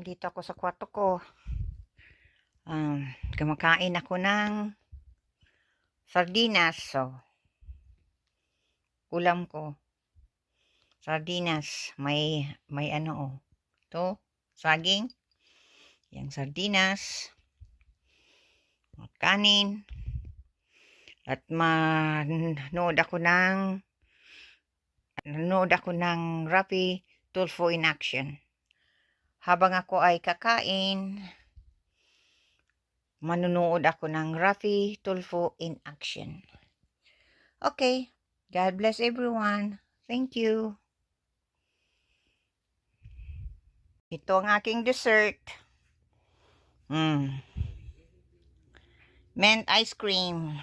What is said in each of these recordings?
Dito ako sa kwarto ko. Kumakain ako ng sardinas. So, ulam ko. Sardinas. May ano oh. Ito, saging. Yang sardinas. Kanin. At nanood ako ng Rapi Tulfo in Action. Habang ako ay kakain, manunood ako ng Rafi Tulfo in Action. Okay. God bless everyone. Thank you. Ito ang aking dessert. Mint ice cream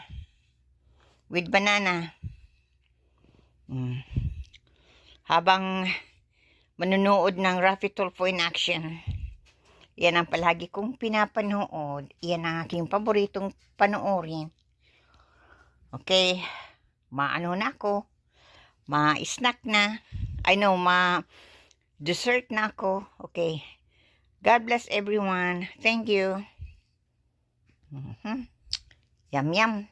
with banana. Habang manunood ng Rafi Tulfo in Action. Yan ang palagi kong pinapanood. Yan ang aking paboritong panoorin. Okay. Maano na ako. Ma-snack na. Ma-dessert na ako. Okay. God bless everyone. Thank you. Yum, yum.